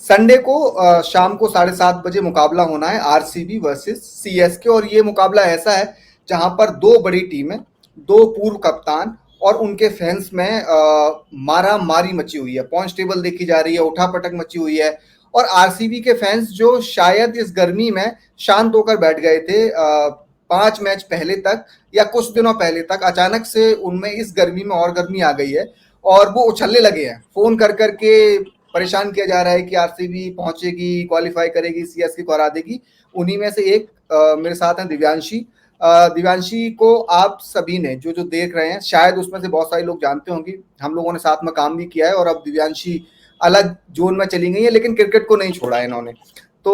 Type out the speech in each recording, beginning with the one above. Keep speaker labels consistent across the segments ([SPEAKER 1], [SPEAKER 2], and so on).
[SPEAKER 1] Sunday को शाम को 7:30 बजे मुकाबला होना है, आरसीबी वर्सेस सीएसके। और ये मुकाबला ऐसा है जहां पर दो बड़ी टीमें, दो पूर्व कप्तान और उनके फैंस में मारा मारी मची हुई है। पॉइंट्स टेबल देखी जा रही है, उठापटक मची हुई है। और आरसीबी के फैंस जो शायद इस गर्मी में शांत होकर बैठ गए थे 5 मैच पहले तक या कुछ दिनों पहले तक, अचानक से उनमें इस गर्मी में और गर्मी आ गई है और वो उछलने लगे हैं। फोन कर करके परेशान किया जा रहा है कि आरसीबी पहुंचेगी, क्वालिफाई करेगी, सीएसके को हरा देगी। उन्हीं में से एक मेरे साथ हैं दिव्यांशी। दिव्यांशी को आप सभी ने जो जो देख रहे हैं, शायद उसमें से बहुत सारे लोग जानते होंगे, हम लोगों ने साथ में काम भी किया है। और अब दिव्यांशी अलग जोन में चली गई है, लेकिन क्रिकेट को नहीं छोड़ा है इन्होंने। तो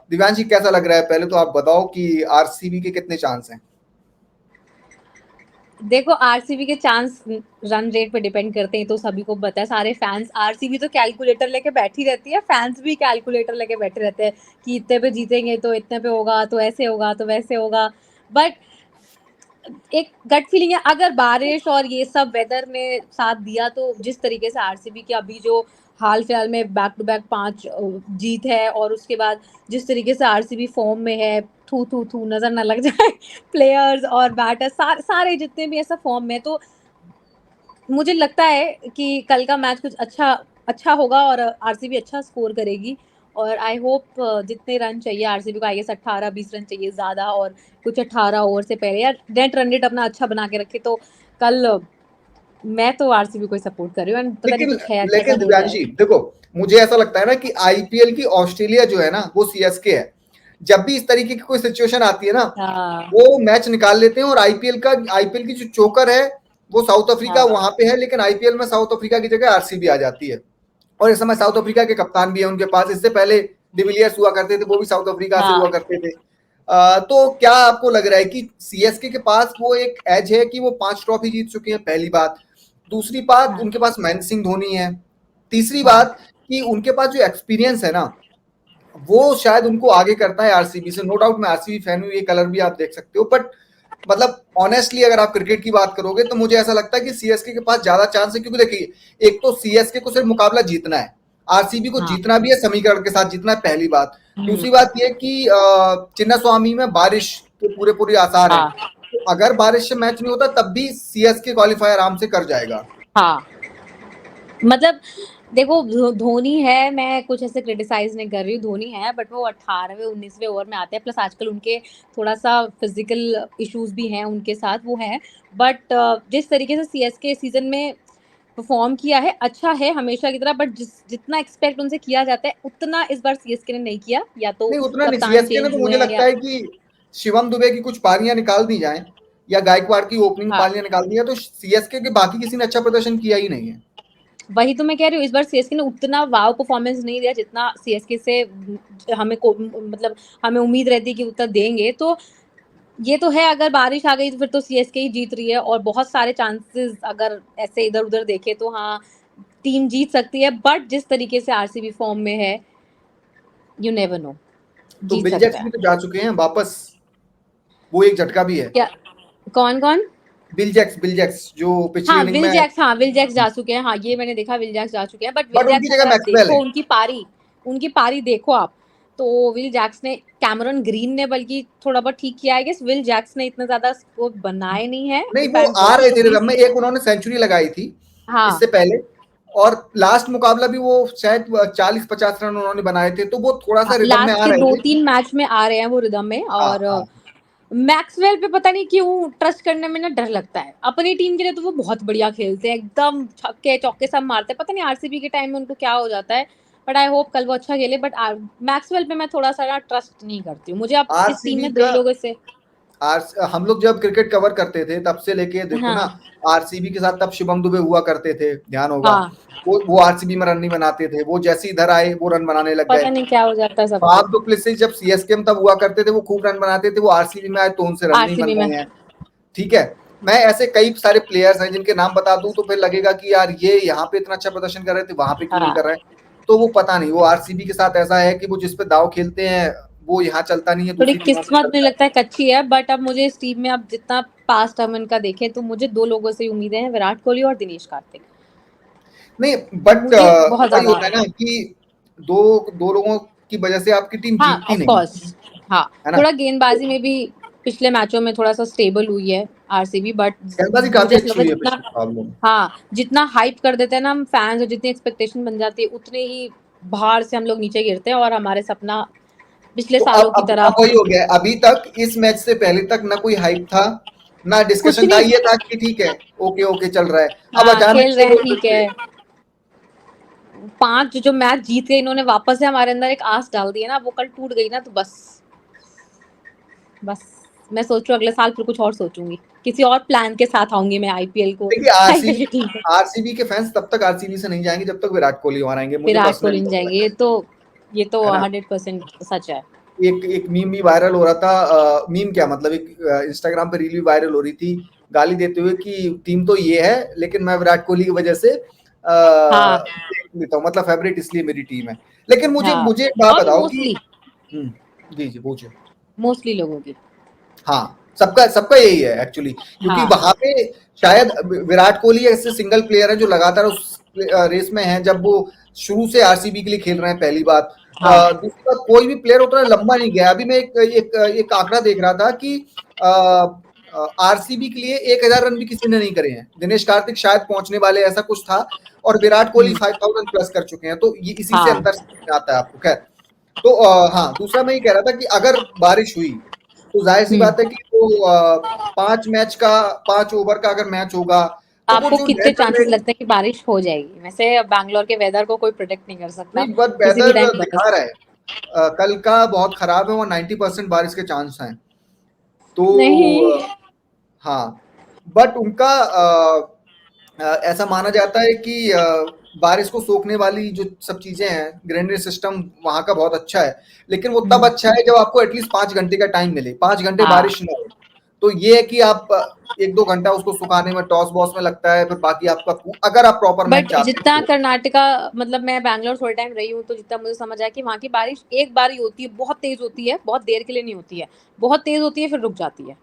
[SPEAKER 1] दिव्यांशी, कैसा लग रहा है? पहले तो आप बताओ कि आरसीबी के कितने चांस हैं।
[SPEAKER 2] देखो, आरसीबी के चांस रन रेट पे डिपेंड करते हैं, तो सभी को पता है। सारे फैंस, आरसीबी तो कैलकुलेटर लेके बैठी रहती है, फैंस भी कैलकुलेटर लेके बैठे रहते हैं कि इतने पे जीतेंगे तो इतने पे होगा, तो ऐसे होगा, तो वैसे होगा। बट एक गट फीलिंग है, अगर बारिश और ये सब वेदर ने साथ दिया तो जिस तरीके से आरसीबी की अभी जो हाल फिलहाल में बैक टू बैक 5 जीत है, और उसके बाद जिस तरीके से आरसीबी फॉर्म में है, थू थू थू नजर ना लग जाए प्लेयर्स और बैटर्स सारे जितने भी ऐसा फॉर्म में, तो मुझे लगता है कि कल का मैच कुछ अच्छा अच्छा होगा और आरसीबी अच्छा स्कोर करेगी। और आई होप जितने रन चाहिए आरसीबी को, आई गेस 18-20 रन चाहिए ज्यादा, और कुछ 18 ओवर से पहले यार नेट रन रेट अपना अच्छा बना के रखे, तो कल मैं तो आरसीबी को सपोर्ट कर रही हूँ। पता नहीं
[SPEAKER 1] लेकिन
[SPEAKER 2] कुछ है कैसा
[SPEAKER 1] लेकिन
[SPEAKER 2] हो जाए।
[SPEAKER 1] दिव्यांशी देखो, मुझे ऐसा लगता है ना कि आईपीएल की ऑस्ट्रेलिया जो है ना, वो सीएसके है। जब भी इस तरीके की कोई सिचुएशन आती है ना,
[SPEAKER 2] हाँ
[SPEAKER 1] वो मैच निकाल लेते हैं। और आईपीएल की जो चोकर है वो साउथ अफ्रीका
[SPEAKER 2] हाँ
[SPEAKER 1] वहां पे है, लेकिन आईपीएल में साउथ अफ्रीका की जगह आरसीबी आ जाती है। और इस समय साउथ अफ्रीका के कप्तान भी है उनके पास। इससे पहले डिविलियर्स हुआ करते थे, वो भी साउथ अफ्रीका से हुआ
[SPEAKER 2] हाँ
[SPEAKER 1] करते थे। तो क्या आपको लग रहा है कि सीएसके के पास वो एक एज है कि वो 5 ट्रॉफी जीत चुके हैं? पहली बात। दूसरी बात,
[SPEAKER 2] हाँ
[SPEAKER 1] उनके पास महेंद्र सिंह धोनी है। तीसरी
[SPEAKER 2] हाँ
[SPEAKER 1] बात कि उनके पास जो एक्सपीरियंस है ना, वो शायद उनको आगे करता है आरसीबी से। नो डाउट मैं आरसीबी फैन हूँ, ये कलर भी आप देख सकते हो। बट मतलब ऑनेस्टली अगर आप क्रिकेट की बात करोगे तो मुझे ऐसा लगता है कि सीएसके के पास ज्यादा चांस है। क्योंकि देखिए, एक तो सीएसके को सिर्फ मुकाबला जीतना है, आरसीबी को
[SPEAKER 2] हाँ
[SPEAKER 1] जीतना भी है, समीकरण के साथ जीतना है, पहली बात।
[SPEAKER 2] हम्म,
[SPEAKER 1] दूसरी बात यह कि चिन्नास्वामी में बारिश के पूरे पूरे आसार हैं।
[SPEAKER 2] हाँ
[SPEAKER 1] तो अगर बारिश से मैच नहीं होता तब भी सीएसके क्वालिफाई आराम से कर जाएगा।
[SPEAKER 2] हाँ। मतलब देखो, धोनी है, मैं कुछ ऐसे क्रिटिसाइज नहीं कर रही हूँ, धोनी है, बट वो 18वें 19वें ओवर में आते हैं, प्लस आजकल उनके थोड़ा सा फिजिकल इश्यूज भी हैं उनके साथ, वो हैं। बट जिस तरीके से सीएसके सीजन में परफॉर्म किया है, अच्छा है हमेशा की तरह, बट जितना एक्सपेक्ट उनसे किया जाता है उतना इस बार सीएसके ने नहीं किया, या तो
[SPEAKER 1] नहीं, उतना नहीं।
[SPEAKER 2] कप्तान
[SPEAKER 1] सीएसके ने
[SPEAKER 2] चेंज
[SPEAKER 1] तो
[SPEAKER 2] हुए
[SPEAKER 1] मुझे
[SPEAKER 2] हैं
[SPEAKER 1] लगता
[SPEAKER 2] या।
[SPEAKER 1] है कि शिवम दुबे की कुछ पारियां निकाल दी जाएं या गायकवाड़ की ओपनिंग
[SPEAKER 2] हाँ,
[SPEAKER 1] पारियां निकाल दी जाए तो सीएसके के बाकी किसी ने अच्छा प्रदर्शन किया ही नहीं है।
[SPEAKER 2] वही तो मैं कह रही हूँ, इस बार सीएसके ने उतना वाव परफॉर्मेंस नहीं दिया जितना सीएसके से मतलब हमें उम्मीद रहती है कि उतना देंगे। तो ये तो है, अगर बारिश आ गई तो फिर तो सीएसके ही जीत रही है, और बहुत सारे चांसेस अगर ऐसे इधर उधर देखे तो हाँ, टीम जीत सकती है, बट जिस तरीके से आरसीबी फॉर्म में है, यू नेवर नो,
[SPEAKER 1] तो
[SPEAKER 2] जीत
[SPEAKER 1] बिल
[SPEAKER 2] सकता
[SPEAKER 1] जैक्स
[SPEAKER 2] है।
[SPEAKER 1] भी तो जा चुके हैं वापस, वो एक झटका भी है।
[SPEAKER 2] क्या? कौन कौन?
[SPEAKER 1] बिल जैक्स जो पिछली
[SPEAKER 2] हाँ
[SPEAKER 1] इनिंग
[SPEAKER 2] विल
[SPEAKER 1] में।
[SPEAKER 2] जैक्स, हाँ विल जैक्स जा चुके हैं, हाँ ये मैंने देखा, विल जैक्स जा चुके हैं, बट विल
[SPEAKER 1] बट उनकी
[SPEAKER 2] जैक्स
[SPEAKER 1] जगह
[SPEAKER 2] अगर आप
[SPEAKER 1] मैक्सवेल
[SPEAKER 2] देखो
[SPEAKER 1] है।
[SPEAKER 2] उनकी पारी देखो आप, तो विल जैक्स ने, कैमरन ग्रीन ने बल्कि थोड़ा बहुत ठीक किया है, गेस विल जैक्स ने इतना ज्यादा स्कोर बनाए नहीं है,
[SPEAKER 1] नहीं,
[SPEAKER 2] इफ
[SPEAKER 1] वो
[SPEAKER 2] आई एम
[SPEAKER 1] आ
[SPEAKER 2] रॉन्ग
[SPEAKER 1] रहे
[SPEAKER 2] तो
[SPEAKER 1] थे
[SPEAKER 2] प्लीज।
[SPEAKER 1] रिदम में। एक उन्होंने सेंचुरी लगाई थी
[SPEAKER 2] हाँ
[SPEAKER 1] इससे पहले। और लास्ट मुकाबला भी वो शायद 40-50 रन उन्होंने बनाए थे, तो वो थोड़ा सा
[SPEAKER 2] हाँ,
[SPEAKER 1] रिदम में
[SPEAKER 2] लास्ट
[SPEAKER 1] आ
[SPEAKER 2] के
[SPEAKER 1] रहे
[SPEAKER 2] दो
[SPEAKER 1] थे।
[SPEAKER 2] तीन मैच में आ रहे हैं वो रिदम में।
[SPEAKER 1] हाँ
[SPEAKER 2] और
[SPEAKER 1] हाँ।
[SPEAKER 2] मैक्सवेल पे पता नहीं क्यों ट्रस्ट करने में ना डर लगता है, अपनी टीम के लिए तो वो बहुत बढ़िया खेलते हैं, एकदम छक्के चौके सब मारते हैं, पता नहीं आरसीबी के टाइम में उनको क्या हो जाता है। बट आई होप कल वो अच्छा खेले, बट मैक्सवेल पे मैं थोड़ा सा ना ट्रस्ट नहीं करती हूँ, मुझे अब इस टीम
[SPEAKER 1] आरसीबी
[SPEAKER 2] में दो
[SPEAKER 1] का
[SPEAKER 2] लोगों से।
[SPEAKER 1] हम लोग जब क्रिकेट कवर करते थे तब से लेके देखो ना,
[SPEAKER 2] हाँ
[SPEAKER 1] आरसीबी के साथ तब शिवम दुबे हुआ करते थे, ध्यान होगा।
[SPEAKER 2] हाँ,
[SPEAKER 1] वो आरसीबी में रन नहीं बनाते थे, वो जैसे इधर आए वो रन बनाने लग गए।
[SPEAKER 2] पता नहीं क्या हो जाता है सबको।
[SPEAKER 1] फाफ डुप्लेसिस जब सीएसके में तब हुआ करते थे, वो खूब रन बनाते थे, वो आरसीबी में आए तो उनसे रन नहीं बन
[SPEAKER 2] आरसीबी में।
[SPEAKER 1] रहे हैं। ठीक है। मैं ऐसे कई सारे प्लेयर्स हैं जिनके नाम बता दूं तो फिर लगेगा कि यार ये यहाँ पे इतना अच्छा प्रदर्शन कर रहे थे, वहां पे क्यों नहीं
[SPEAKER 2] हाँ,
[SPEAKER 1] कर रहे हैं। तो वो पता नहीं, वो आरसीबी के साथ ऐसा है कि वो जिस पे दाव खेलते हैं वो यहाँ चलता नहीं है,
[SPEAKER 2] थोड़ी
[SPEAKER 1] दूसरी टीमों में
[SPEAKER 2] किस्मत मुझे
[SPEAKER 1] चलता है।
[SPEAKER 2] लगता है कच्ची है, बट अब मुझे इस टीम में अब जितना पास्ट हम इनका देखें तो मुझे दो लोगों से उम्मीदें हैं, विराट कोहली और दिनेश कार्तिक।
[SPEAKER 1] नहीं, बट
[SPEAKER 2] मुझे बहुत
[SPEAKER 1] वही
[SPEAKER 2] ज्यादा।
[SPEAKER 1] होता है ना कि दो लोगों की वजह से आपकी टीम
[SPEAKER 2] हाँ
[SPEAKER 1] जीतती
[SPEAKER 2] ऑफ
[SPEAKER 1] नहीं
[SPEAKER 2] कोर्स, हाँ
[SPEAKER 1] है ना।
[SPEAKER 2] थोड़ा गेंदबाजी में भी पिछले मैचों में थोड़ा सा स्टेबल हुई है आरसीबी, बट
[SPEAKER 1] गेंदबाजी
[SPEAKER 2] मुझे
[SPEAKER 1] काफी
[SPEAKER 2] ऐसा
[SPEAKER 1] अच्छी
[SPEAKER 2] लगता है
[SPEAKER 1] हुई है
[SPEAKER 2] जितना,
[SPEAKER 1] पिछले मुकाबलों में।
[SPEAKER 2] हाँ जितना हाइप कर देते हैं ना हम फैंस और जितनी एक्सपेक्टेशन बन जाती है उतने ही बाहर से हम लोग नीचे गिरते हैं और हमारे सपना पिछले
[SPEAKER 1] तो
[SPEAKER 2] सालों की तरह
[SPEAKER 1] अब वही हो गया है। अभी तक इस मैच से पहले तक ना कोई हाइप था, ना
[SPEAKER 2] कुछ
[SPEAKER 1] डिस्कशन था,
[SPEAKER 2] नहीं।
[SPEAKER 1] ये था कि ठीक है, ओके ओके चल रहा है। अब
[SPEAKER 2] हाँ
[SPEAKER 1] अचानक
[SPEAKER 2] खेल
[SPEAKER 1] से
[SPEAKER 2] रहे हैं
[SPEAKER 1] वो
[SPEAKER 2] ठीक है, 5 जो मैच जीत गए इन्होंने, वापस से हमारे अंदर एक आस डाल दी है ना, वो कल टूट गई ना तो बस मैं सोचू अगले साल फिर कुछ और सोचूंगी, किसी और प्लान के साथ आऊंगी मैं आईपीएल को,
[SPEAKER 1] देखिए,
[SPEAKER 2] आईपीएल की टीम को।
[SPEAKER 1] आरसीबी के फैंस तब तक आरसीबी से नहीं जाएंगे जब तक विराट कोहली वहां रहेंगे, मुझे
[SPEAKER 2] विराट कोहली
[SPEAKER 1] पर्सनली
[SPEAKER 2] नहीं
[SPEAKER 1] लगता
[SPEAKER 2] जाएंगे, ये तो
[SPEAKER 1] है ना।
[SPEAKER 2] 100% सच है।
[SPEAKER 1] एक मीम भी वायरल हो रहा था, मीम क्या मतलब, एक इंस्टाग्राम पे रील भी वायरल हो रही थी गाली देते हुए कि टीम तो ये है लेकिन मैं विराट कोहली की वजह से
[SPEAKER 2] हाँ
[SPEAKER 1] देख लेता हूँ, मतलब फेवरेट इसलिए मेरी टीम है। लेकिन मुझे
[SPEAKER 2] हाँ,
[SPEAKER 1] मुझे एक बात
[SPEAKER 2] और
[SPEAKER 1] बताओ कि
[SPEAKER 2] मोस्टली
[SPEAKER 1] जी जी पूछे।
[SPEAKER 2] मोस्टली लोगों की,
[SPEAKER 1] हाँ, सबका सबका यही है एक्चुअली, क्योंकि
[SPEAKER 2] हाँ
[SPEAKER 1] वहां पे शायद विराट कोहली ऐसे सिंगल प्लेयर है जो लगातार उस रेस में है, जब वो शुरू से आरसीबी के लिए खेल रहे हैं, पहली बात।
[SPEAKER 2] हाँ
[SPEAKER 1] दूसरी बात, कोई भी प्लेयर उतना लंबा नहीं गया। अभी मैं एक आंकड़ा देख रहा था कि आरसीबी के लिए 1000 रन भी किसी ने नहीं करे हैं, दिनेश कार्तिक शायद पहुंचने वाले, ऐसा कुछ था, और विराट कोहली 5000 प्लस कर चुके हैं, तो ये इसी से
[SPEAKER 2] हाँ
[SPEAKER 1] अंतर आता है आपको। खैर, तो हाँ, दूसरा मैं ये कह रहा था कि अगर बारिश हुई तो जाहिर सी बात है कि वो 5 ओवर का अगर मैच होगा तो वो
[SPEAKER 2] आपको
[SPEAKER 1] जो
[SPEAKER 2] कितने
[SPEAKER 1] नेट रन
[SPEAKER 2] चांसेस
[SPEAKER 1] रेट,
[SPEAKER 2] लगते हैं कि बारिश हो जाएगी? वैसे बैंगलोर के वेदर को कोई प्रोडिक्ट नहीं कर सकता,
[SPEAKER 1] नहीं बट
[SPEAKER 2] किसी भी
[SPEAKER 1] वेदर
[SPEAKER 2] टाइम बदल
[SPEAKER 1] दिखा रहा
[SPEAKER 2] सकता
[SPEAKER 1] है कल का बहुत खराब है, वो 90% बारिश के चांस हैं। तो
[SPEAKER 2] है। नहीं,
[SPEAKER 1] हाँ, बट उनका ऐसा माना जाता है कि बारिश को सोखने वाली जो सब चीजें हैं, ग्रेनेड सिस्टम वहां का बहुत अच्छा है, लेकिन वो तब अच्छा है जब आपको एटलीस्ट 5 घंटे का टाइम मिले, 5 घंटे
[SPEAKER 2] हाँ
[SPEAKER 1] बारिश ना हो। तो ये है कि आप 1-2 घंटा उसको सुखाने में, टॉस बॉस में लगता है, फिर बाकी आपका अगर आप प्रॉपर मैच
[SPEAKER 2] बट
[SPEAKER 1] चाहते हैं
[SPEAKER 2] जितना
[SPEAKER 1] तो।
[SPEAKER 2] कर्नाटका, मतलब मैं बैंगलोर थोड़े टाइम रही हूँ तो जितना मुझे समझ आया कि वहाँ की बारिश एक बार ही होती है, बहुत तेज होती है, बहुत देर के लिए नहीं होती है, बहुत तेज होती है फिर रुक जाती है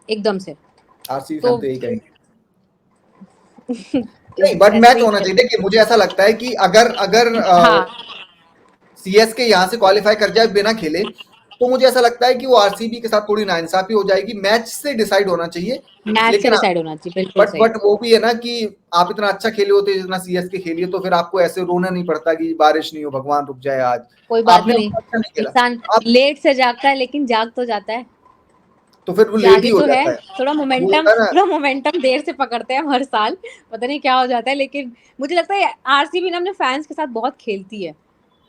[SPEAKER 2] एकदम से।
[SPEAKER 1] आरसीबी
[SPEAKER 2] तो
[SPEAKER 1] फैन तो यही कहेंगे। नहीं, बट
[SPEAKER 2] ऐसे
[SPEAKER 1] मैच
[SPEAKER 2] ही
[SPEAKER 1] होना
[SPEAKER 2] चल,
[SPEAKER 1] चाहिए। देखिए, मुझे ऐसा लगता है कि अगर अगर
[SPEAKER 2] हाँ
[SPEAKER 1] सीएसके यहाँ से क्वालिफाई कर जाए बिना खेले, तो मुझे ऐसा लगता है कि वो आरसीबी के साथ थोड़ी नाइंसाफी हो जाएगी, मैच से डिसाइड होना चाहिए।
[SPEAKER 2] मैच से
[SPEAKER 1] लेकिन
[SPEAKER 2] डिसाइड होना चाहिए, बिल्कुल
[SPEAKER 1] बट
[SPEAKER 2] सही।
[SPEAKER 1] बट वो भी है ना कि आप इतना अच्छा खेले होते जितना सीएसके खेली है, तो फिर आपको ऐसे रोना नहीं पड़ता कि बारिश नहीं हो, भगवान रुक जाए आज।
[SPEAKER 2] कोई बात
[SPEAKER 1] आपने
[SPEAKER 2] नहीं,
[SPEAKER 1] उतना अच्छा नहीं खेला,
[SPEAKER 2] इंसान
[SPEAKER 1] आप
[SPEAKER 2] लेट से जागता है लेकिन जाग तो जाता है।
[SPEAKER 1] तो फिर वो लेट ही
[SPEAKER 2] जागे
[SPEAKER 1] हो
[SPEAKER 2] तो है,
[SPEAKER 1] जाता है। वो होता है ना।
[SPEAKER 2] थोड़ा मोमेंटम देर से पकड़ते हैं हम हर साल, पता नहीं क्या हो जाता है, लेकिन मुझे लगता है आरसीबी ना अपने फैंस के साथ बहुत खेलती है।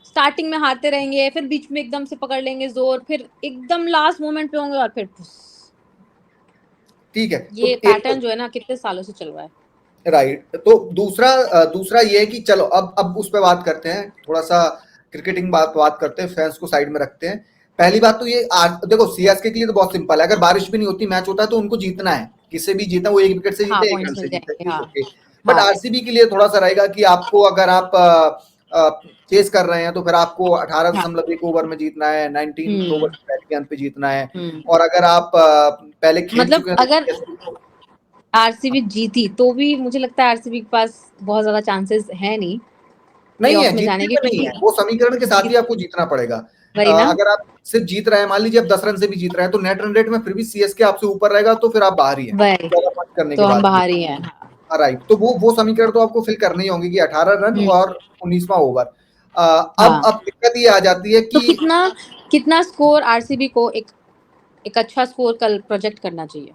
[SPEAKER 2] स्टार्टिंग में हारते रहेंगे, फिर बीच में एकदम से पकड़ लेंगे जोर, फिर एकदम लास्ट मोमेंट पे होंगे और फिर
[SPEAKER 1] ठीक है,
[SPEAKER 2] ये
[SPEAKER 1] तो एक
[SPEAKER 2] पैटर्न जो है ना कितने सालों से चल रहा है।
[SPEAKER 1] राइट, तो दूसरा ये है कि चलो अब उस पर बात करते हैं, थोड़ा सा क्रिकेटिंग बात बात करते हैं, फैंस को साइड में रखते हैं। पहली बात तो ये, देखो सीएसके के लिए तो बहुत सिंपल है, अगर बारिश भी नहीं होती, मैच होता है, तो उनको जीतना है, किससे भी जीतना, वो 1 विकेट से
[SPEAKER 2] हाँ
[SPEAKER 1] जीते, 1 रन
[SPEAKER 2] पॉइंट्स
[SPEAKER 1] से
[SPEAKER 2] मिल
[SPEAKER 1] जीते,
[SPEAKER 2] जाएंगे,
[SPEAKER 1] इट्स
[SPEAKER 2] हाँ
[SPEAKER 1] ओके। बट
[SPEAKER 2] हाँ।
[SPEAKER 1] आरसीबी के लिए थोड़ा सा रहेगा कि आपको, अगर आप चेस कर रहे हैं, तो फिर आपको अठारह
[SPEAKER 2] हाँ
[SPEAKER 1] दशमलव एक ओवर में जीतना है, 19 ओवर
[SPEAKER 2] हम्म
[SPEAKER 1] की पहली गेंद पे जीतना है।
[SPEAKER 2] हम्म।
[SPEAKER 1] और अगर आप पहले खेल
[SPEAKER 2] मतलब
[SPEAKER 1] चुके हैं तो
[SPEAKER 2] अगर
[SPEAKER 1] CSK को,
[SPEAKER 2] आरसीबी जीती तो भी मुझे लगता है आरसीबी के पास बहुत ज्यादा चांसेस है नहीं
[SPEAKER 1] नहीं है,
[SPEAKER 2] प्लेऑफ में
[SPEAKER 1] जीतने
[SPEAKER 2] जाने के,
[SPEAKER 1] में नहीं
[SPEAKER 2] क्योंकि
[SPEAKER 1] है, वो समीकरण के साथ ही
[SPEAKER 2] जीत
[SPEAKER 1] आपको जीतना पड़ेगा।
[SPEAKER 2] वही ना,
[SPEAKER 1] अगर आप सिर्फ जीत रहे हैं, मान लीजिए आप 10 रन से भी जीत रहे हैं, तो नेट रन रेट में फिर भी सीएसके आपसे ऊपर रहेगा, तो फिर आप बाहर ही हैं,
[SPEAKER 2] वही
[SPEAKER 1] 14 पॉइंट करने
[SPEAKER 2] तो
[SPEAKER 1] के
[SPEAKER 2] हम
[SPEAKER 1] बाद भी।
[SPEAKER 2] बाहर ही हैं, हाँ।
[SPEAKER 1] राइट, तो वो समीकरण तो आपको फिल करने ही होंगे कि 18 रन
[SPEAKER 2] हम्म,
[SPEAKER 1] और 19वां ओवर।
[SPEAKER 2] हाँ।
[SPEAKER 1] अब दिक्कत ये आ जाती है
[SPEAKER 2] तो
[SPEAKER 1] कि
[SPEAKER 2] कितना कितना स्कोर आरसीबी को एक अच्छा स्कोर कल प्रोजेक्ट करना चाहिए?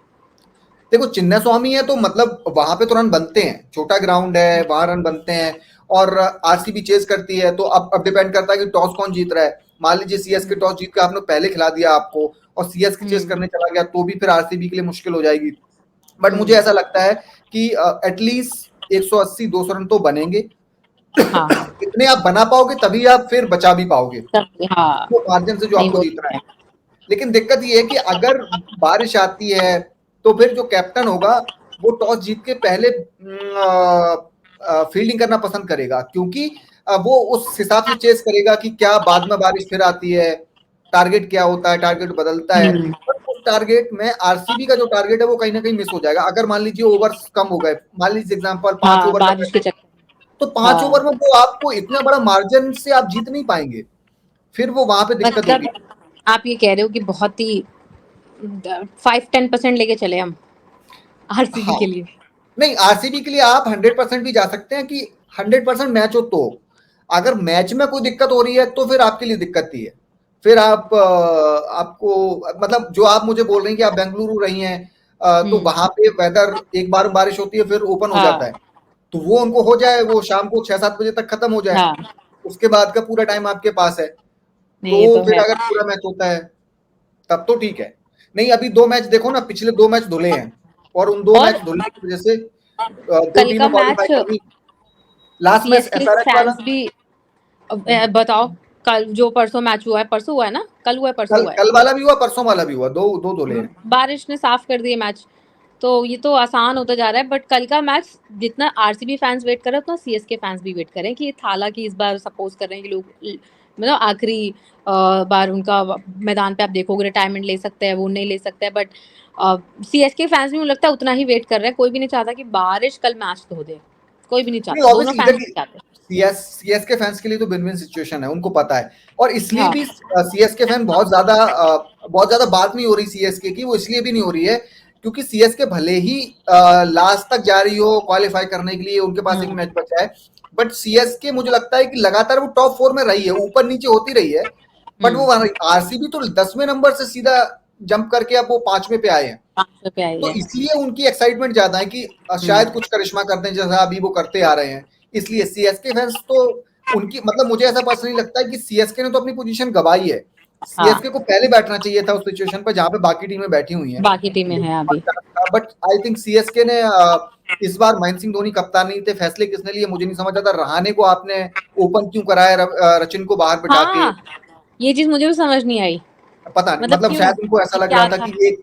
[SPEAKER 1] देखो, चिन्ना स्वामी है तो मतलब वहां पे तो रन बनते हैं, छोटा ग्राउंड है, वहां रन बनते हैं, और आरसीबी चेस करती है, तो अब डिपेंड करता है कि टॉस कौन जीत रहा है। मान लीजिए सीएसके
[SPEAKER 2] हम्म
[SPEAKER 1] टॉस जीत के आपने पहले खिला दिया आपको, और सीएसके चेस
[SPEAKER 2] हम्म
[SPEAKER 1] करने चला गया, तो भी फिर आरसीबी के लिए मुश्किल हो जाएगी। बट मुझे
[SPEAKER 2] हम्म,
[SPEAKER 1] ऐसा लगता है कि एटलीस्ट 180-200 रन तो बनेंगे।
[SPEAKER 2] हाँ हाँ
[SPEAKER 1] इतने आप बना पाओगे तभी आप फिर बचा भी पाओगे,
[SPEAKER 2] हाँ।
[SPEAKER 1] वो मार्जिन से जो
[SPEAKER 2] नहीं
[SPEAKER 1] आपको
[SPEAKER 2] वो तो
[SPEAKER 1] जीतना है।
[SPEAKER 2] है।
[SPEAKER 1] लेकिन दिक्कत ये है कि अगर बारिश आती है, तो फिर जो कैप्टन होगा वो टॉस जीत के पहले फील्डिंग करना पसंद करेगा, क्योंकि वो उस हिसाब से चेस करेगा कि क्या बाद में बारिश फिर आती है, टारगेट क्या होता है, टारगेट बदलता है।
[SPEAKER 2] हम्म,
[SPEAKER 1] बट उस टारगेट में आरसीबी का जो टारगेट है वो कहीं ना कहीं मिस हो जाएगा, अगर मान लीजिए ओवर कम हो गए, मान लीजिए एग्जाम्पल 5 ओवर का
[SPEAKER 2] बारिश के
[SPEAKER 1] मैच,
[SPEAKER 2] चक्कर
[SPEAKER 1] तो 5
[SPEAKER 2] हाँ
[SPEAKER 1] ओवर में वो आपको इतना बड़ा मार्जिन से आप जीत नहीं पाएंगे, फिर वो वहां पे दिक्कत होगी।
[SPEAKER 2] मतलब आप ये कह रहे हो कि बहुत ही 5-10% लेके चले हम आरसीबी
[SPEAKER 1] हाँ,
[SPEAKER 2] के लिए।
[SPEAKER 1] नहीं आरसीबी के लिए आप 100% भी जा सकते हैं कि 100% मैच हो तो, अगर मैच में कोई दिक्कत हो रही है तो फिर आपके लिए दिक्कत ही है। फिर आप आपको मतलब जो आप मुझे बोल रही हैं कि आप बेंगलुरु रही हैं, तो
[SPEAKER 2] हम्म।
[SPEAKER 1] वहां पे वेदर एक बार बारिश होती है फिर ओपन हो जाता
[SPEAKER 2] हाँ
[SPEAKER 1] है, तो वो उनको हो जाए, वो शाम को 6-7 बजे तक खत्म हो जाए,
[SPEAKER 2] हाँ,
[SPEAKER 1] उसके बाद का पूरा टाइम आपके पास है।
[SPEAKER 2] नहीं ये
[SPEAKER 1] तो
[SPEAKER 2] तो
[SPEAKER 1] फिर
[SPEAKER 2] है।
[SPEAKER 1] अगर पूरा मैच होता है तब तो ठीक है। नहीं अभी 2 मैच देखो ना, पिछले 2 मैच धुले हैं और उन 2
[SPEAKER 2] और
[SPEAKER 1] मैच धुलने की वजह से 2
[SPEAKER 2] कल का
[SPEAKER 1] टीमें क्वालीफाई
[SPEAKER 2] मैच
[SPEAKER 1] कर गई। लास्ट मैच
[SPEAKER 2] सीएसके
[SPEAKER 1] एसआरएच वाला,
[SPEAKER 2] फैंस भी बताओ, कल जो परसों मैच हुआ है, परसों हुआ है ना, कल हुआ है परसों
[SPEAKER 1] कल
[SPEAKER 2] हुआ है।
[SPEAKER 1] कल वाला भी हुआ, परसों वाला भी हुआ, 2 2 धुले हैं।
[SPEAKER 2] बारिश ने साफ कर दिए मैच, तो ये तो आसान होता जा रहा है। बट कल का मैच जितना आरसीबी फैंस वेट कर रहे हैं उतना सीएसके फैंस भी वेट करें कि हालांकि इस बार सपोज कर रहे हैं कि लोग मतलब आखिरी बार उनका मैदान पे आप देखोगे रिटायरमेंट ले सकते हैं, वो नहीं ले सकते हैं, बट सीएसके फैंस भी मुझे लगता है उतना ही वेट कर रहे हैं। कोई भी नहीं चाहता कि बारिश कल मैच धो दे, कोई भी नहीं
[SPEAKER 1] नहीं
[SPEAKER 2] चाहता, दोनों
[SPEAKER 1] ऑब्वियसली
[SPEAKER 2] फैंस
[SPEAKER 1] देखिए,
[SPEAKER 2] नहीं चाहते।
[SPEAKER 1] सीएसके फैंस के लिए तो विन विन सिचुएशन है, उनको पता है। और इसलिए
[SPEAKER 2] हाँ
[SPEAKER 1] भी सीएसके फैन बहुत ज्यादा बात नहीं हो रही सीएसके की, वो इसलिए भी नहीं हो रही है क्योंकि सीएसके भले ही लास्ट तक जा रही हो क्वालिफाई करने के लिए, उनके पास एक मैच बचा है, बट सीएसके मुझे लगता है कि लगातार वो टॉप 4 में रही है, ऊपर नीचे होती रही है, बट वो
[SPEAKER 2] हम्म।
[SPEAKER 1] आरसीबी तो 10वें नंबर से सीधा जंप करके अब वो 5वें पे आए हैं।
[SPEAKER 2] 5 पे आई
[SPEAKER 1] तो
[SPEAKER 2] है।
[SPEAKER 1] इसलिए उनकी एक्साइटमेंट ज्यादा है कि शायद
[SPEAKER 2] हम्म।
[SPEAKER 1] कुछ करिश्मा करते हैं जैसा अभी वो करते आ रहे हैं। इसलिए सीएसके फैंस तो उनकी मतलब मुझे ऐसा पर्सनली लगता है कि सीएसके ने तो अपनी पोजीशन गवाई है।
[SPEAKER 2] हाँ,
[SPEAKER 1] सीएसके को पहले बैठना चाहिए था उस सिचुएशन पर जहां पे बाकी टीमें बैठी हुई हैं,
[SPEAKER 2] बाकी टीमें हैं अभी।
[SPEAKER 1] बट आई थिंक सीएसके ने इस बार महेंद्र सिंह धोनी कप्तान नहीं थे, फैसले किसने लिए मुझे नहीं समझ आता। रहाणे को आपने ओपन क्यों कराया, रचिन को बाहर बिठा के,
[SPEAKER 2] हाँ, ये चीज मुझे भी समझ नहीं आई।
[SPEAKER 1] पता नहीं,
[SPEAKER 2] मतलब
[SPEAKER 1] मतलब
[SPEAKER 2] क्यों,
[SPEAKER 1] शायद उनको ऐसा
[SPEAKER 2] ये
[SPEAKER 1] लग रहा
[SPEAKER 2] क्या
[SPEAKER 1] था
[SPEAKER 2] था,
[SPEAKER 1] कि एक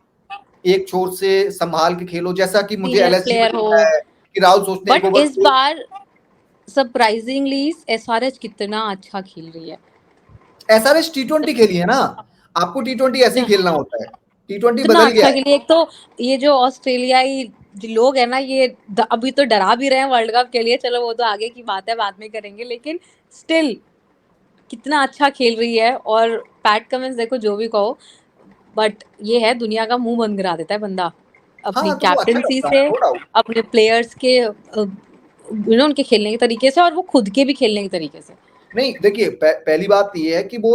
[SPEAKER 1] एक छोर से संभाल के खेलो, जैसा कि मुझे
[SPEAKER 2] सीनियर
[SPEAKER 1] एलएसजी में
[SPEAKER 2] प्लेयर
[SPEAKER 1] दिख
[SPEAKER 2] हो।
[SPEAKER 1] रहा है कि राहुल सोचते हैं एक
[SPEAKER 2] बट
[SPEAKER 1] ओवर
[SPEAKER 2] इस बार सरप्राइजिंगली एसआरएच कितना अच्छा खेल रही है।
[SPEAKER 1] एसआरएच टी20 खेली है ना, आपको टी20 ऐसे ही
[SPEAKER 2] इतना
[SPEAKER 1] खेलना होता है, टी20
[SPEAKER 2] इतना
[SPEAKER 1] बदल गया
[SPEAKER 2] अच्छा
[SPEAKER 1] है।
[SPEAKER 2] खेली। एक तो ये जो ऑस्ट्रेलियाई जो लोग है ना, ये अभी तो डरा भी रहे हैं वर्ल्ड कप के लिए, चलो वो तो आगे की बात है, बाद में करेंगे, लेकिन स्टिल कितना अच्छा खेल रही है। और पैट कमिंस देखो जो भी कहो, बट ये है दुनिया का मुंह बंद करा देता है बंदा अपनी
[SPEAKER 1] हाँ तो वो अच्छा
[SPEAKER 2] कैप्टेंसी
[SPEAKER 1] करता है,
[SPEAKER 2] से,
[SPEAKER 1] नो डाउट।
[SPEAKER 2] अपने प्लेयर्स के उनके खेलने के तरीके से, और वो खुद के भी खेलने के तरीके से।
[SPEAKER 1] नहीं देखिए, पहली बात ये है कि वो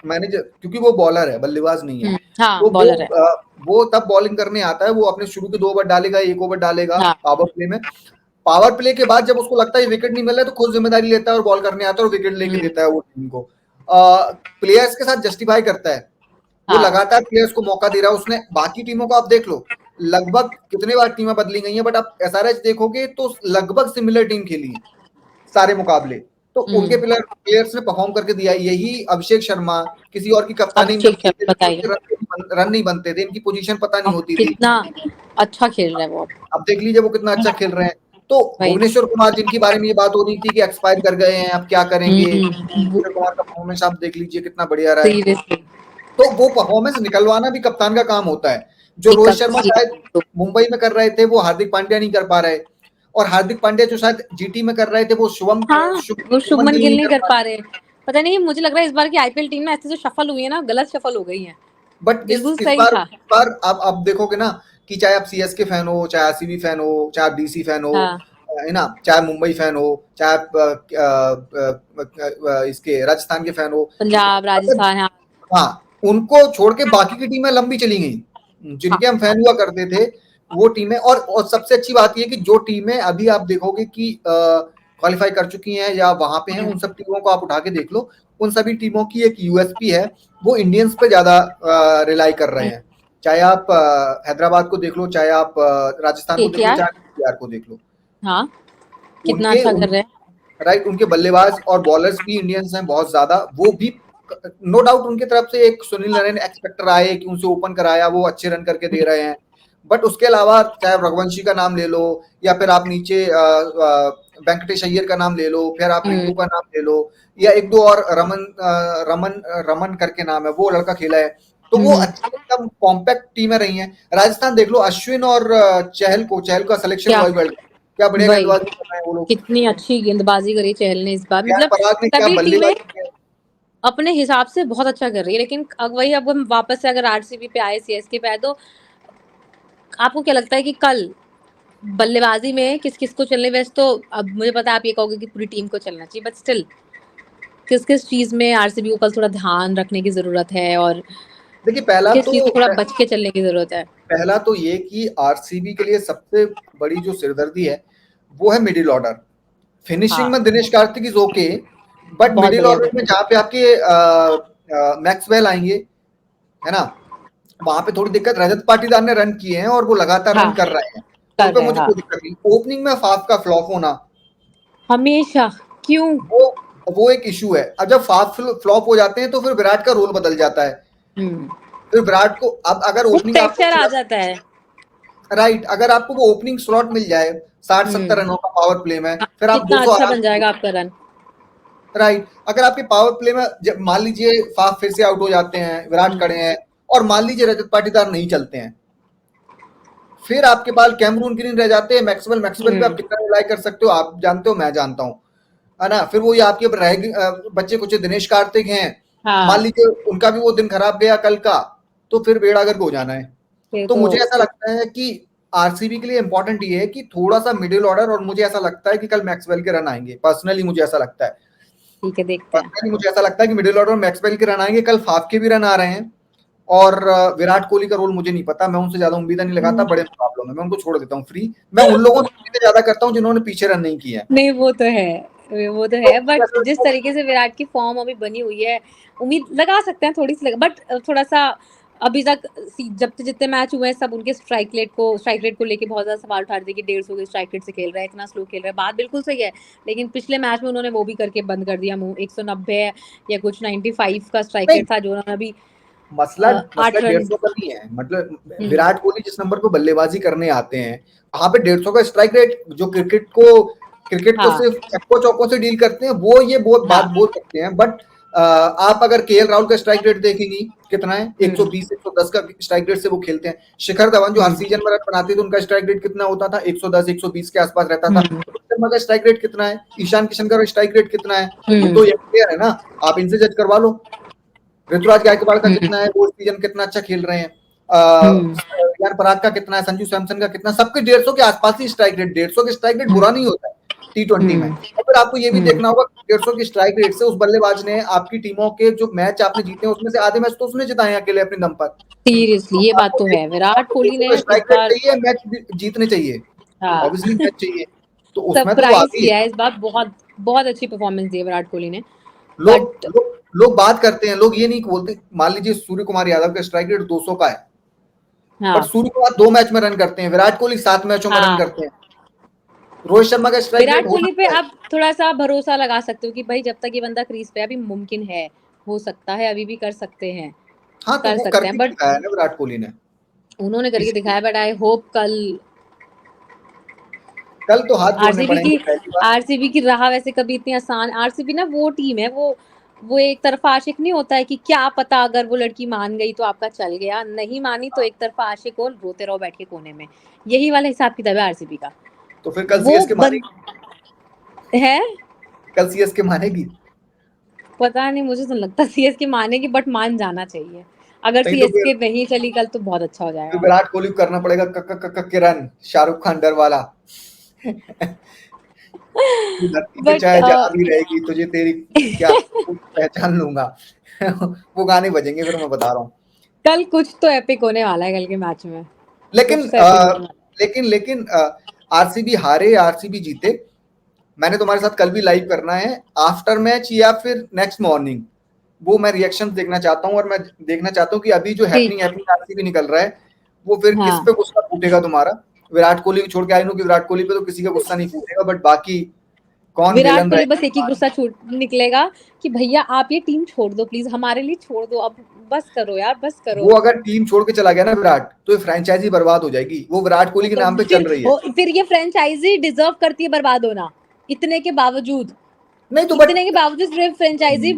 [SPEAKER 1] मैनेजर, क्योंकि वो बॉलर है, बल्लेबाज नहीं है,
[SPEAKER 2] हाँ
[SPEAKER 1] तो
[SPEAKER 2] बॉलर है।
[SPEAKER 1] वो तब बॉलिंग करने आता है, वो अपने शुरू के 2 ओवर डालेगा, 1 ओवर डालेगा
[SPEAKER 2] हाँ।
[SPEAKER 1] पावर प्ले में। पावर प्ले के बाद जब उसको लगता है विकेट नहीं मिल रहा है तो खुद जिम्मेदारी लेता है और बॉल करने आता है और विकेट लेके
[SPEAKER 2] हम्म।
[SPEAKER 1] देता है वो टीम को, प्लेयर्स के साथ जस्टिफाई करता है, वो
[SPEAKER 2] हाँ।
[SPEAKER 1] लगातार प्लेयर्स को मौका दे रहा है। उसने बाकी टीमों को आप देख लो, लगभग कितने बार टीमें बदली गई हैं, बट आप एसआरएच देखोगे तो लगभग सिमिलर टीम खेली है सारे मुकाबले, तो उनके
[SPEAKER 2] हम्म।
[SPEAKER 1] प्लेयर्स ने परफॉर्म करके दिया। यही अभिषेक शर्मा किसी और की कप्तानी में जब
[SPEAKER 2] अभिषेक
[SPEAKER 1] खेलते
[SPEAKER 2] शर्मा
[SPEAKER 1] थे तो
[SPEAKER 2] बताइए,
[SPEAKER 1] उनके रन नहीं बनते थे, इनकी पोजीशन पता नहीं
[SPEAKER 2] अब
[SPEAKER 1] होती थी।
[SPEAKER 2] कितना अच्छा खेल रहा है वो।
[SPEAKER 1] अब देख लीजिए वो कितना अच्छा खेल रहे हैं। तो
[SPEAKER 2] भाई।
[SPEAKER 1] भुवनेश्वर कुमार जिनके बारे में ये बात हो रही थी कि एक्सपायर कर गए हैं, अब क्या करेंगे, भुवनेश्वर कुमार का परफॉर्मेंस आप देख लीजिए कितना बढ़िया रहा है।
[SPEAKER 2] सीरियसली
[SPEAKER 1] तो वो परफॉर्मेंस निकलवाना भी कप्तान का काम होता है। जो रोहित
[SPEAKER 2] दिक्कत
[SPEAKER 1] शर्मा
[SPEAKER 2] सी
[SPEAKER 1] शायद मुंबई में कर रहे थे वो हार्दिक पांड्या नहीं कर पा रहे, और हार्दिक पांड्या जो शायद जीटी में कर रहे थे वो
[SPEAKER 2] हाँ, वो
[SPEAKER 1] शुभमन
[SPEAKER 2] शुभमन
[SPEAKER 1] गिल
[SPEAKER 2] गिल
[SPEAKER 1] नहीं
[SPEAKER 2] नहीं
[SPEAKER 1] कर
[SPEAKER 2] कर
[SPEAKER 1] पा
[SPEAKER 2] पा
[SPEAKER 1] रहे।
[SPEAKER 2] रहे। पता नहीं, मुझे लग रहा है इस बार की आईपीएल टीम ना ऐसे जो शफल हुई है ना, गलत शफल हो गई है।
[SPEAKER 1] बट
[SPEAKER 2] बिल्कुल
[SPEAKER 1] इस
[SPEAKER 2] सही
[SPEAKER 1] बार
[SPEAKER 2] था।
[SPEAKER 1] आप देखोगे ना कि चाहे आप सीएसके फैन हो, चाहे आरसीबी फैन हो, चाहे आप डीसी फैन हो,
[SPEAKER 2] हाँ,
[SPEAKER 1] है ना, चाहे मुंबई फैन हो, चाहे आप इसके राजस्थान के फैन हो,
[SPEAKER 2] पंजाब
[SPEAKER 1] अगर
[SPEAKER 2] राजस्थान, हाँ।
[SPEAKER 1] हाँ, उनको छोड़ के बाकी की टीमें लंबी चली गई
[SPEAKER 2] हाँ।
[SPEAKER 1] जिनके हम फैन हुआ करते थे, वो टीमें। और सबसे अच्छी बात ये कि जो टीमें अभी आप देखोगे कि क्वालिफाई कर चुकी हैं या वहां पे हैं, उन सब टीमों को आप उठा के देख लो, उन सभी टीमों की एक यूएसपी है, वो इंडियंस पे ज्यादा रिलाई कर रहे हैं। चाहे आप हैदराबाद को देख लो, चाहे आप राजस्थान को देख लो,
[SPEAKER 2] केकेआर,
[SPEAKER 1] चाहे केकेआर को देख लो,
[SPEAKER 2] हाँ, कितना
[SPEAKER 1] उनके
[SPEAKER 2] अच्छा
[SPEAKER 1] उन,
[SPEAKER 2] कर रहे हैं।
[SPEAKER 1] राइट, उनके बल्लेबाज और बॉलर्स भी इंडियंस हैं बहुत ज्यादा, वो भी नो डाउट उनकी तरफ से एक सुनील नारायण एक्सपेक्टर आए कि उनसे ओपन कराया, वो अच्छे रन करके दे रहे हैं, बट उसके अलावा चाहे रघुवंशी का नाम ले लो, या फिर आप नीचे वेंकटेश अय्यर का नाम ले लो, फिर आप रिंकू का नाम ले लो, या एक दो और रमन रमन करके नाम है, वो लड़का खेला है, तो वो
[SPEAKER 2] हम्म।
[SPEAKER 1] अच्छी एकदम कॉम्पैक्ट टीमें रही हैं। राजस्थान देख लो, अश्विन और चहल का सिलेक्शन
[SPEAKER 2] क्या
[SPEAKER 1] हुआ वर्ल्ड, क्या बढ़िया
[SPEAKER 2] वही
[SPEAKER 1] गेंदबाजी कर रहे हैं वो लोग।
[SPEAKER 2] कितनी अच्छी गेंदबाजी करी चहल ने इस बार,
[SPEAKER 1] रियान
[SPEAKER 2] मतलब
[SPEAKER 1] पराग ने क्या
[SPEAKER 2] सभी टीमें
[SPEAKER 1] बल्लेबाजी की है।
[SPEAKER 2] अपने हिसाब से बहुत अच्छा कर रही है, लेकिन अब वही, अब हम वापस से अगर आरसीबी पे आए, सीएसके पे आए, तो आपको क्या लगता है कि कल बल्लेबाजी में किस किस को चलने, वैसे तो अब मुझे पता है आप ये कहोगे कि पूरी टीम को चलना चाहिए, बट स्टिल किस किस चीज में आरसीबी को कल थोड़ा ध्यान रखने की जरूरत है, और
[SPEAKER 1] देखिए पहला
[SPEAKER 2] किस
[SPEAKER 1] तो
[SPEAKER 2] चीज से थोड़ा बच के चलने की जरूरत है?
[SPEAKER 1] पहला तो ये कि आरसीबी के लिए सबसे बड़ी जो सिरदर्दी है वो है मिडिल ऑर्डर। फिनिशिंग
[SPEAKER 2] हाँ,
[SPEAKER 1] में Dinesh Karthik is okay, but
[SPEAKER 2] बहुत
[SPEAKER 1] मिडिल
[SPEAKER 2] बढ़िया
[SPEAKER 1] ऑर्डर में
[SPEAKER 2] बढ़िया।
[SPEAKER 1] जहाँ पे आपके मैक्सवेल आएंगे, है ना, वहां पे थोड़ी दिक्कत। रजत पाटीदार ने रन किए हैं और वो लगातार रन
[SPEAKER 2] हाँ,
[SPEAKER 1] कर रहे हैं, तो उन
[SPEAKER 2] कर
[SPEAKER 1] पे
[SPEAKER 2] रहे हैं,
[SPEAKER 1] मुझे
[SPEAKER 2] हाँ।
[SPEAKER 1] कोई दिक्कत नहीं। ओपनिंग में फाफ का फ्लॉप होना,
[SPEAKER 2] हमेशा। क्यों?
[SPEAKER 1] वो वो एक इशू है। अब जब फाफ फ्लॉप हो जाते हैं तो फिर विराट का रोल बदल जाता है।
[SPEAKER 2] हम्म।
[SPEAKER 1] फिर विराट को अब अगर
[SPEAKER 2] वो
[SPEAKER 1] ओपनिंग आपको
[SPEAKER 2] प्रेशर आ
[SPEAKER 1] थोड़ा,
[SPEAKER 2] जाता है।
[SPEAKER 1] राइट, अगर आपको वो ओपनिंग स्लॉट मिल जाए 60-70
[SPEAKER 2] हम्म।
[SPEAKER 1] रनों का पावर प्ले में,
[SPEAKER 2] हाँ,
[SPEAKER 1] फिर आप
[SPEAKER 2] कितना
[SPEAKER 1] 200
[SPEAKER 2] अच्छा
[SPEAKER 1] आराम
[SPEAKER 2] बन
[SPEAKER 1] से,
[SPEAKER 2] जाएगा आपका रन।
[SPEAKER 1] राइट। अगर आपके पावर प्ले में मान लीजिए फाफ फिर से आउट हो जाते हैं, विराट
[SPEAKER 2] हम्म।
[SPEAKER 1] खड़े हैं, और मान लीजिए रजत पाटीदार नहीं चलते हैं, फिर आपके पास कैमरून ग्रीन रह जाते हैं, मैक्सवेल मैक्सवेल पे आप
[SPEAKER 2] हम्म।
[SPEAKER 1] कितना रिलाई कर सकते हो, आप जानते हो, मैं जानता हूँ, है ना। फिर वो ये आपके बच्चे कुछ दिनेश कार्तिक हैं, मान
[SPEAKER 2] हाँ,
[SPEAKER 1] लीजिए उनका भी वो दिन खराब गया कल का, तो फिर बेड़ा गर्क हो जाना है।
[SPEAKER 2] ये
[SPEAKER 1] तो
[SPEAKER 2] तो
[SPEAKER 1] मुझे ऐसा लगता है कि आरसीबी के लिए इंपॉर्टेंट ये है कि थोड़ा सा मिडिल ऑर्डर, और मुझे ऐसा लगता है कि कल मैक्सवेल के रन आएंगे, पर्सनली मुझे ऐसा लगता है।
[SPEAKER 2] ठीक है, देखते हैं।
[SPEAKER 1] पर्सनली मुझे ऐसा लगता है कि मिडिल ऑर्डर में मैक्सवेल के रन आएंगे, कल फाफ के भी रन आ रहे हैं। और विराट कोहली का रोल मुझे नहीं पता, मैं उनसे ज्यादा उम्मीद नहीं लगाता बड़े मुकाबलों में, मैं उनको छोड़ देता हूँ फ्री। मैं उन लोगों से उम्मीदें ज्यादा करता हूँ जिन्होंने पीछे रन नहीं किया है।
[SPEAKER 2] नहीं, वो तो है, वो तो
[SPEAKER 1] तो
[SPEAKER 2] है, बट
[SPEAKER 1] ऐसा
[SPEAKER 2] जिस
[SPEAKER 1] लगता है
[SPEAKER 2] तरीके से विराट की फॉर्म अभी बनी हुई है, उम्मीद लगा सकते हैं थोड़ी सी, बट थोड़ा सा अभी तक जब से जितने मैच हुए हैं, सब उनके स्ट्राइक रेट को लेके बहुत ज्यादा सवाल उठा रहे थे कि 150 की स्ट्राइक रेट से खेल रहा है, इतना स्लो खेल रहा है, बात बिल्कुल सही है। लेकिन पिछले मैच में उन्होंने वो भी करके बंद कर दिया मुंह, 190 या कुछ 95 का स्ट्राइक
[SPEAKER 1] नहीं,
[SPEAKER 2] रेट था जो उन्होंने अभी
[SPEAKER 1] मसला मसला
[SPEAKER 2] 8 रन।
[SPEAKER 1] 150 का नहीं है, मतलब
[SPEAKER 2] हम्म।
[SPEAKER 1] विराट कोहली जिस नंबर पे बल्लेबाजी करने आते हैं, वहां पे 150 का स्ट्राइक रेट, जो क्रिकेट को
[SPEAKER 2] हाँ,
[SPEAKER 1] सिर्फ छक्कों चौकों से डील करते हैं, वो ये बहुत बात
[SPEAKER 2] हाँ।
[SPEAKER 1] बोल सकते हैं, बट आप अगर केएल राहुल का स्ट्राइक रेट देखेंगी कितना है,
[SPEAKER 2] हम्म।
[SPEAKER 1] 120 110 का स्ट्राइक रेट से वो खेलते हैं। शिखर धवन जो हर
[SPEAKER 2] हम्म।
[SPEAKER 1] सीजन में रन बनाते थे, उनका स्ट्राइक रेट कितना होता था, 110 120 के आसपास रहता था।
[SPEAKER 2] हम्म।
[SPEAKER 1] रोहित शर्मा का स्ट्राइक रेट कितना है, ईशान किशन का स्ट्राइक रेट कितना है, ये
[SPEAKER 2] हम्म।
[SPEAKER 1] तो यंग प्लेयर है ना, आप इनसे जज करवा लो। ऋतुराज गायकवाड़ का
[SPEAKER 2] हम्म।
[SPEAKER 1] कितना है, वो सीजन कितना अच्छा खेल रहे हैं,
[SPEAKER 2] हम्म।
[SPEAKER 1] रियान पराग का कितना है, संजू सैमसन का कितना, सबके 150 के आसपास ही स्ट्राइक रेट। 150 के स्ट्राइक रेट बुरा नहीं होता है T20 में।
[SPEAKER 2] हम्म।
[SPEAKER 1] और फिर आपको ये भी
[SPEAKER 2] हम्म।
[SPEAKER 1] देखना होगा, 150 की स्ट्राइक रेट से उस बल्लेबाज ने आपकी टीमों के जो मैच आपने जीते हैं, उसमें से आधे मैच तो उसने जिताए हैं अकेले अपने दम पर।
[SPEAKER 2] सीरियसली,
[SPEAKER 1] तो
[SPEAKER 2] ये बात तो है, विराट
[SPEAKER 1] आपको
[SPEAKER 2] कोहली
[SPEAKER 1] 150
[SPEAKER 2] ने
[SPEAKER 1] का
[SPEAKER 2] इस
[SPEAKER 1] स्ट्राइक रेट
[SPEAKER 2] बार
[SPEAKER 1] चाहिए, मैच जीतने चाहिए,
[SPEAKER 2] हाँ
[SPEAKER 1] ऑब्वियसली मैच चाहिए, तो उसमें तो वो
[SPEAKER 2] सरप्राइज
[SPEAKER 1] आगे ही
[SPEAKER 2] किया
[SPEAKER 1] है।
[SPEAKER 2] है इस बार, बहुत बहुत अच्छी परफॉर्मेंस दी है विराट कोहली ने।
[SPEAKER 1] लोग
[SPEAKER 2] बट
[SPEAKER 1] लोग लोग बात करते हैं, लोग ये नहीं बोलते, मान लीजिए सूर्य कुमार यादव का स्ट्राइक रेट 200 का है, बट
[SPEAKER 2] हाँ,
[SPEAKER 1] सूर्य कुमार 2 मैच में रन करते हैं, विराट कोहली 7 मैचों में रन
[SPEAKER 2] हाँ,
[SPEAKER 1] करते हैं। रोहित शर्मा का स्ट्राइक रेट
[SPEAKER 2] विराट
[SPEAKER 1] हो
[SPEAKER 2] कोहली पे
[SPEAKER 1] सकता है,
[SPEAKER 2] आप थोड़ा सा भरोसा लगा सकते हो कि भाई जब तक ये बंदा क्रीज पे है, अभी मुमकिन है, हो सकता है अभी भी कर सकते हैं,
[SPEAKER 1] हाँ, तो
[SPEAKER 2] कर
[SPEAKER 1] वो
[SPEAKER 2] सकते हैं,
[SPEAKER 1] करके भी
[SPEAKER 2] बट
[SPEAKER 1] दिखाया है ना विराट कोहली ने।
[SPEAKER 2] उन्होंने करके
[SPEAKER 1] इसीलिए
[SPEAKER 2] दिखाया, बट आई होप कल
[SPEAKER 1] कल तो हाथ जोड़ने
[SPEAKER 2] आरसीबी की
[SPEAKER 1] पड़ेंगे पहली बात।
[SPEAKER 2] आरसीबी की राह वैसे कभी इतनी आसान, आरसीबी ना वो टीम है, वो एक तरफा आशिक नहीं होता है कि क्या पता अगर वो लड़की मान गई तो आपका चल गया, नहीं मानी तो एक तरफा आशिक हो, रोते रहो बैठ के कोने में, यही वाला हिसाब किताब है आरसीबी का।
[SPEAKER 1] तो फिर कल
[SPEAKER 2] वो
[SPEAKER 1] सीएसके
[SPEAKER 2] बन
[SPEAKER 1] मानेगी,
[SPEAKER 2] है,
[SPEAKER 1] कल सीएसके मानेगी।
[SPEAKER 2] पता नहीं, मुझे तो लगता सीएसके मानेगी, बट मान जाना चाहिए। अगर
[SPEAKER 1] नहीं तो
[SPEAKER 2] सीएसके नहीं चली कल तो बहुत अच्छा हो
[SPEAKER 1] फिर
[SPEAKER 2] जाएगा।
[SPEAKER 1] विराट कोहली को करना पड़ेगा कक कक कक के रन, शाहरुख खान डर वाला। तू धरती पे
[SPEAKER 2] बट
[SPEAKER 1] चाहे जहां भी रहेगी, तुझे तेरी क्या पहचान लूंगा। वो गाने बजेंगे फिर, मैं बता रहा हूँ।
[SPEAKER 2] कल कुछ तो एपिक होने वाला है कल के मैच में,
[SPEAKER 1] लेकिन
[SPEAKER 2] कुछ तो एपिक होने वाला
[SPEAKER 1] लेकिन आरसीबी हारे, आरसीबी जीते, मैंने तुम्हारे साथ कल भी लाइव करना है, आफ्टर मैच या फिर नेक्स्ट मॉर्निंग, वो मैं रिएक्शन देखना चाहता हूँ, और मैं देखना चाहता हूँ कि अभी जो
[SPEAKER 2] है। ठीक।
[SPEAKER 1] हैपनिंग हैपनिंग आरसीबी निकल रहा है, वो फिर किस
[SPEAKER 2] हाँ,
[SPEAKER 1] पे गुस्सा फूटेगा तुम्हारा। विराट कोहली को छोड़ के, आई नो कि विराट कोहली पे तो किसी का गुस्सा नहीं फूटेगा, बट बाकी कौन
[SPEAKER 2] विराट
[SPEAKER 1] विलन
[SPEAKER 2] कोहली
[SPEAKER 1] रहेगा
[SPEAKER 2] बस एक ही गुस्सा छूट निकलेगा कि भैया आप ये टीम छोड़ दो प्लीज, हमारे लिए छोड़ दो अब, बस करो यार, बस करो।
[SPEAKER 1] वो अगर टीम छोड़ के चला गया ना विराट, तो ये फ्रेंचाइजी बर्बाद हो जाएगी, वो विराट कोहली के नाम पे चल रही है।
[SPEAKER 2] फिर ये फ्रेंचाइजी डिजर्व करती है बर्बाद होना, इतने के बावजूद,
[SPEAKER 1] नहीं तो
[SPEAKER 2] इतने के बावजूद सिर्फ फ्रेंचाइजी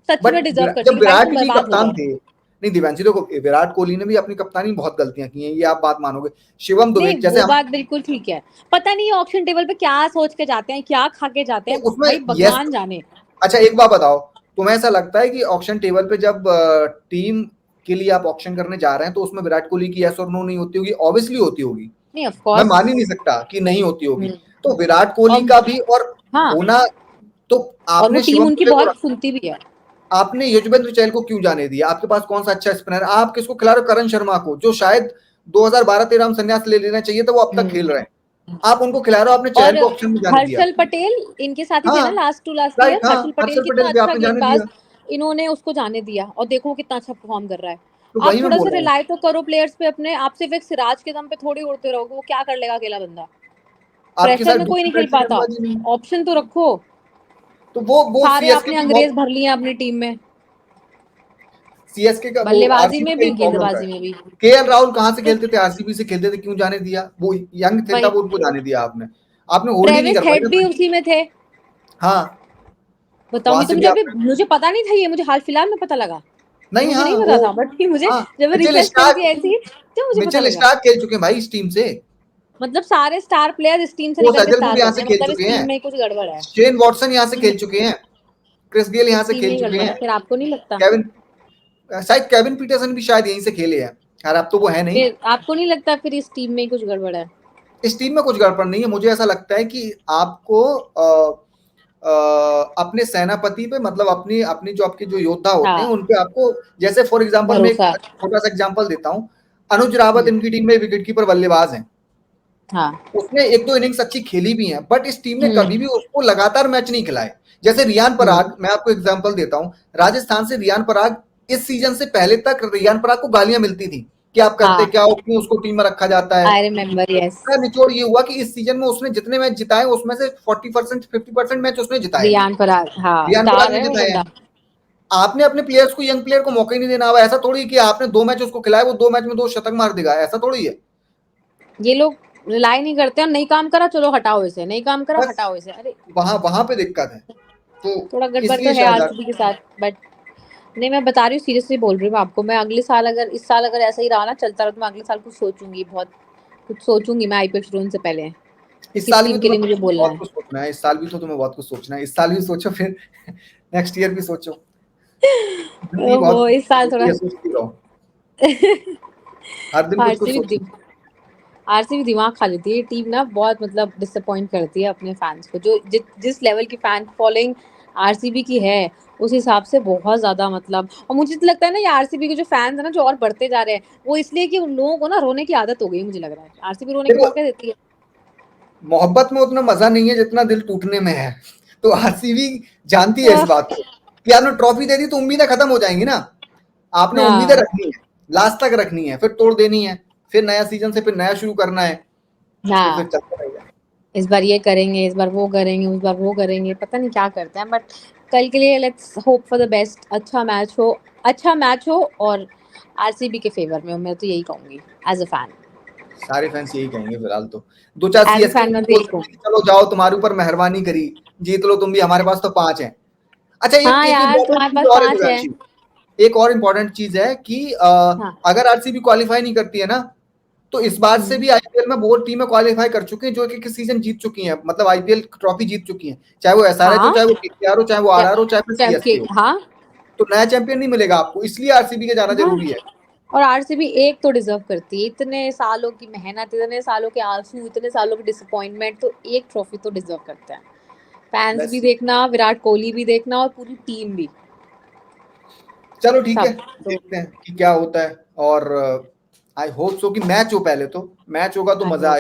[SPEAKER 2] सच में
[SPEAKER 1] बट
[SPEAKER 2] डिजर्व करती
[SPEAKER 1] जब
[SPEAKER 2] है कि भाई
[SPEAKER 1] विराट
[SPEAKER 2] तुम
[SPEAKER 1] ही नहीं
[SPEAKER 2] बर्बाद हो
[SPEAKER 1] कप्तान
[SPEAKER 2] जाओ।
[SPEAKER 1] थे, नहीं दिव्यांशी देखो, विराट कोहली ने भी अपनी कप्तानी बहुत गलतियां की हैं, ये आप बात मानोगे। शिवम दुबे
[SPEAKER 2] नहीं
[SPEAKER 1] जैसे
[SPEAKER 2] वो
[SPEAKER 1] हम,
[SPEAKER 2] बात बिल्कुल ठीक है। पता नहीं ऑक्शन टेबल पे क्या सोच के जाते हैं, क्या खा के जाते
[SPEAKER 1] तो
[SPEAKER 2] हैं,
[SPEAKER 1] उसमें
[SPEAKER 2] भाई
[SPEAKER 1] यस,
[SPEAKER 2] भगवान जाने।
[SPEAKER 1] अच्छा एक बात बताओ, तुम्हें ऐसा लगता है कि ऑक्शन टेबल पे जब टीम के लिए आप ऑक्शन करने जा रहे हैं तो उसमें विराट कोहली की यस और नो नहीं होती होगी? ऑब्वियसली होती होगी,
[SPEAKER 2] नहीं ऑफ
[SPEAKER 1] मैं
[SPEAKER 2] कोर्स।
[SPEAKER 1] मान ही नहीं सकता कि नहीं होती होगी।
[SPEAKER 2] हम्म।
[SPEAKER 1] तो विराट कोहली
[SPEAKER 2] और
[SPEAKER 1] का भी और
[SPEAKER 2] हाँ,
[SPEAKER 1] होना, तो
[SPEAKER 2] और वो
[SPEAKER 1] आपने
[SPEAKER 2] टीम
[SPEAKER 1] शिवम
[SPEAKER 2] उनकी
[SPEAKER 1] दुबे को,
[SPEAKER 2] बहुत सुनती भी है।
[SPEAKER 1] आपने युजवेंद्र चहल को क्यों जाने दिया? आपके पास कौन सा अच्छा स्पिनर? आप किसको खिला रहे हो? करण शर्मा को, जो शायद 2012-13 में संन्यास ले लेना चाहिए था, वो अब तक खेल रहे हैं, आप उनको खिला रहे हो, आपने चहल
[SPEAKER 2] और
[SPEAKER 1] को ऑप्शन में जाने दिया।
[SPEAKER 2] हर्षल पटेल इनके साथ ही थे
[SPEAKER 1] हाँ,
[SPEAKER 2] ना last to last year,
[SPEAKER 1] right, हाँ,
[SPEAKER 2] हर्षल पटेल
[SPEAKER 1] हर्षल
[SPEAKER 2] कितना
[SPEAKER 1] पटेल भी
[SPEAKER 2] अच्छा
[SPEAKER 1] आपने जाने
[SPEAKER 2] गेंदबाज,
[SPEAKER 1] दिया,
[SPEAKER 2] इन्होंने उसको जाने दिया और देखो कितना अच्छा परफॉर्म कर रहा है।
[SPEAKER 1] तो
[SPEAKER 2] आप
[SPEAKER 1] वही मैं
[SPEAKER 2] थोड़ा सा
[SPEAKER 1] बोल रहा हूँ।
[SPEAKER 2] रिलाय तो करो प्लेयर्स पे अपने, आप सिर्फ एक सिराज के दम पे थोड़ी उड़ते रहोगे, वो क्या कर लेगा अकेला बंदा?
[SPEAKER 1] आपके
[SPEAKER 2] प्रेशर
[SPEAKER 1] साथ
[SPEAKER 2] में कोई नहीं खेल
[SPEAKER 1] डिफेंसिव
[SPEAKER 2] पाता,
[SPEAKER 1] गेंदबाजी नहीं है,
[SPEAKER 2] ऑप्शन तो रखो।
[SPEAKER 1] तो वो
[SPEAKER 2] सारे
[SPEAKER 1] सीएसके
[SPEAKER 2] आपने
[SPEAKER 1] की
[SPEAKER 2] अंग्रेज
[SPEAKER 1] बहुत,
[SPEAKER 2] भर लिए अपनी टीम में,
[SPEAKER 1] सीएसके का वो
[SPEAKER 2] बल्लेबाजी
[SPEAKER 1] आरसीबी
[SPEAKER 2] में
[SPEAKER 1] का
[SPEAKER 2] भी
[SPEAKER 1] ही प्रॉब्लम रहा
[SPEAKER 2] गेंदबाजी
[SPEAKER 1] है।
[SPEAKER 2] में भी।
[SPEAKER 1] केएल राहुल कहाँ से खेलते थे? आरसीबी से खेलते थे, क्यों जाने दिया? वो यंग थे
[SPEAKER 2] वही
[SPEAKER 1] तब, उनको जाने दिया आपने, आपने होल्ड ही नहीं
[SPEAKER 2] ट्रेविस
[SPEAKER 1] कर पाई
[SPEAKER 2] हेड
[SPEAKER 1] ना
[SPEAKER 2] भी
[SPEAKER 1] फिर।
[SPEAKER 2] उसी में थे।
[SPEAKER 1] हाँ,
[SPEAKER 2] बताओ,
[SPEAKER 1] वहां
[SPEAKER 2] नहीं
[SPEAKER 1] से
[SPEAKER 2] तो
[SPEAKER 1] भी
[SPEAKER 2] मुझे अभी,
[SPEAKER 1] आपने,
[SPEAKER 2] मुझे पता नहीं था ये, मुझे हाल फिलहाल में पता लगा। ये
[SPEAKER 1] नहीं
[SPEAKER 2] मुझे
[SPEAKER 1] हाँ
[SPEAKER 2] नहीं
[SPEAKER 1] वो,
[SPEAKER 2] पता था, बट मुझे
[SPEAKER 1] हाँ,
[SPEAKER 2] जब
[SPEAKER 1] मिचेल
[SPEAKER 2] रिसर्च करी थी
[SPEAKER 1] स्टार्क,
[SPEAKER 2] ऐसी, तो मुझे पता
[SPEAKER 1] मिचेल
[SPEAKER 2] लगा।
[SPEAKER 1] स्टार्क खेल चुके हैं भाई इस टीम से।
[SPEAKER 2] मतलब सारे स्टार प्लेयर इस टीम से
[SPEAKER 1] वो
[SPEAKER 2] निकल के
[SPEAKER 1] सजल
[SPEAKER 2] स्टार
[SPEAKER 1] यहाँ
[SPEAKER 2] बने
[SPEAKER 1] से
[SPEAKER 2] हैं,
[SPEAKER 1] खेल
[SPEAKER 2] मतलब इस
[SPEAKER 1] चुके
[SPEAKER 2] टीम
[SPEAKER 1] हैं,
[SPEAKER 2] में कुछ गड़बड़ है।
[SPEAKER 1] शेन वॉटसन यहाँ से
[SPEAKER 2] टीम,
[SPEAKER 1] खेल चुके हैं, क्रिस गेल यहाँ
[SPEAKER 2] इस
[SPEAKER 1] से
[SPEAKER 2] टीम में
[SPEAKER 1] खेल
[SPEAKER 2] ही
[SPEAKER 1] चुके
[SPEAKER 2] गड़बड़ है,
[SPEAKER 1] हैं,
[SPEAKER 2] फिर आपको नहीं लगता?
[SPEAKER 1] केविन, शायद केविन पीटरसन भी शायद यहीं से खेले हैं, यार अब तो वो है नहीं।
[SPEAKER 2] फिर आपको नहीं लगता फिर इस टीम में ही कुछ गड़बड़ है?
[SPEAKER 1] इस टीम में कुछ गड़बड़ नहीं है, मुझे ऐसा लगता है कि आपको अपने सेनापति पे, मतलब अपनी अपनी जो आपके जो योद्धा होते हैं
[SPEAKER 2] हाँ,
[SPEAKER 1] उन पे आपको, जैसे फॉर एग्जांपल मैं एक
[SPEAKER 2] भरोसा।
[SPEAKER 1] छोटा सा एग्जांपल देता हूं, अनुज रावत
[SPEAKER 2] हम्म।
[SPEAKER 1] इनकी टीम में विकेट कीपर बल्लेबाज हैं,
[SPEAKER 2] हाँ।
[SPEAKER 1] उसने एक दो इनिंग्स अच्छी खेली भी हैं, बट इस टीम ने कभी
[SPEAKER 2] हम्म।
[SPEAKER 1] भी उसको लगातार मैच नहीं खिलाए। जैसे रियान
[SPEAKER 2] हम्म।
[SPEAKER 1] पराग, मैं आपको एग्जांपल देता हूं, राजस्थान से रियान पराग, इस सीजन से पहले तक रियान पराग को गालियां मिलती थी कि आप करते
[SPEAKER 2] हाँ,
[SPEAKER 1] क्या हो, क्यों उसको टीम में रखा जाता है।
[SPEAKER 2] I remember, yes.
[SPEAKER 1] इसका निचोड़ ये हुआ कि इस सीजन में उसने जितने मैच जिताए उसमें से 40% 50% मैच उसने जिताए हैं,
[SPEAKER 2] रियान पराग, हाँ
[SPEAKER 1] रियान पराग
[SPEAKER 2] स्टार
[SPEAKER 1] ने
[SPEAKER 2] है वो
[SPEAKER 1] जिताए
[SPEAKER 2] बंदा।
[SPEAKER 1] हैं। आपने अपने प्लेयर्स को, यंग प्लेयर को मौका ही नहीं देना। ऐसा थोड़ी कि आपने 2 मैच उसको खिलाया, वो 2 मैच में 2 शतक मार देगा, ऐसा थोड़ी है।
[SPEAKER 2] ये लोग रिलाई नहीं करते, और नहीं काम करा चलो हटाओ इसे, नहीं काम करा
[SPEAKER 1] बस
[SPEAKER 2] हटाओ इसे, अरे
[SPEAKER 1] वहां वहां पे दिक्कत है, तो
[SPEAKER 2] थोड़ा गड़बड़ तो
[SPEAKER 1] इसलिए
[SPEAKER 2] है
[SPEAKER 1] शायद
[SPEAKER 2] आरसीबी के साथ, बट नहीं, मैं बता रही हूँ, सीरियसली बोल रही हूँ आपको, मैं अगले साल अगर, इस साल अगर ऐसा ही रहा ना, चलता रहा, तो मैं अगले साल कुछ सोचूंगी, बहुत कुछ सोचूंगी मैं आईपीएल शुरू होने से पहले,
[SPEAKER 1] इस
[SPEAKER 2] किस
[SPEAKER 1] साल भी
[SPEAKER 2] टीम के लिए
[SPEAKER 1] तुम्हें
[SPEAKER 2] मुझे बोलना
[SPEAKER 1] बहुत
[SPEAKER 2] है।
[SPEAKER 1] कुछ सोचना है, इस साल भी तो तुम्हें बहुत कुछ सोचना है, इस साल भी सोचो, फिर नेक्स्ट ईयर भी सोचो, जिंदगी बहुत
[SPEAKER 2] ओहो, इस साल
[SPEAKER 1] होती
[SPEAKER 2] थोड़ा
[SPEAKER 1] है, सोचती रहो, हर दिन कुछ कुछ
[SPEAKER 2] आरसीबी
[SPEAKER 1] सोचो।
[SPEAKER 2] आरसीबी दिमाग खा लेती है, ये टीम ना बहुत मतलब डिसअपॉइंट करती है अपने फैंस को, जो जिस लेवल की फैन फॉलोइंग आरसीबी की है, उस हिसाब से बहुत ज्यादा मतलब, और मुझे तो लगता है ना ये आरसीबी के जो फैंस है ना, जो और बढ़ते जा रहे हैं, वो इसलिए कि उन लोगों को ना रोने की आदत हो गई, मुझे लग रहा है आरसीबी रोने के
[SPEAKER 1] देखो,
[SPEAKER 2] मौके देती है।
[SPEAKER 1] मोहब्बत में उतना मजा नहीं है जितना दिल टूटने में है, तो आरसीबी जानती है इस बात को कि आपने ट्रॉफी दे दी तो उम्मीदें खत्म हो जाएंगी ना, आपने उम्मीदें
[SPEAKER 2] हाँ।
[SPEAKER 1] रखनी है, लास्ट तक रखनी है, फिर तोड़ देनी है, फिर नया सीजन से फिर नया शुरू करना है, तो फिर
[SPEAKER 2] हाँ,
[SPEAKER 1] चलता रहेगा।
[SPEAKER 2] इस बार ये करेंगे, इस बार वो करेंगे, उस बार वो करेंगे, पता नहीं क्या करते हैं, बट कल के लिए let's hope for the best, अच्छा मैच हो, और आरसीबी के फेवर में हो, मैं तो यही कहूंगी एज अ फैन।
[SPEAKER 1] सारे फैंस यही कहेंगे फिलहाल तो, दो चार
[SPEAKER 2] एज अ
[SPEAKER 1] सीएसके
[SPEAKER 2] फैन मैं तो
[SPEAKER 1] बोल
[SPEAKER 2] यही
[SPEAKER 1] सकते हैं
[SPEAKER 2] कहूंगी।
[SPEAKER 1] कि चलो जाओ, तुम्हारे ऊपर मेहरबानी करी, जीत लो तुम भी, हमारे पास तो 5 हैं। अच्छा, एक
[SPEAKER 2] हाँ
[SPEAKER 1] एक
[SPEAKER 2] यार,
[SPEAKER 1] इम्पोर्टेंट
[SPEAKER 2] तुम्हारे
[SPEAKER 1] चीज
[SPEAKER 2] पास
[SPEAKER 1] और है
[SPEAKER 2] 5 है।
[SPEAKER 1] दिव्यांशी, एक और इम्पोर्टेंट चीज है कि
[SPEAKER 2] हाँ।
[SPEAKER 1] अगर आरसीबी क्वालिफाई नहीं करती है ना, तो इस बार से
[SPEAKER 2] हम्म।
[SPEAKER 1] भी आईपीएल में बहुत टीमें क्वालिफाई कर चुकी हैं जो कि किस सीजन जीत चुकी हैं, मतलब आईपीएल ट्रॉफी जीत चुकी हैं, चाहे वो एसआरएच हो,
[SPEAKER 2] हाँ।
[SPEAKER 1] चाहे वो केकेआर हो, चाहे वो
[SPEAKER 2] क्या?
[SPEAKER 1] आरआर हो, चाहे फिर सीएसके हो।
[SPEAKER 2] हाँ।
[SPEAKER 1] तो नया चैंपियन नहीं मिलेगा आपको, इसलिए आरसीबी के जाना
[SPEAKER 2] हाँ,
[SPEAKER 1] जरूरी है।
[SPEAKER 2] और आरसीबी एक तो डिजर्व करती है, इतने सालों की मेहनत, इतने सालों के आंसू, इतने सालों की डिसअपॉइंटमेंट, तो एक ट्रॉफी तो डिजर्व करते हैं। फैंस भी
[SPEAKER 1] बस,
[SPEAKER 2] देखना, विराट कोहली भी देखना, और पूरी टीम भी,
[SPEAKER 1] चलो ठीक है,
[SPEAKER 2] सब। तो
[SPEAKER 1] देखते हैं कि क्या होता है, और आई होप सो कि मैच हो, पहले तो मैच होगा तो
[SPEAKER 2] आई
[SPEAKER 1] मजा
[SPEAKER 2] होप
[SPEAKER 1] आएगा।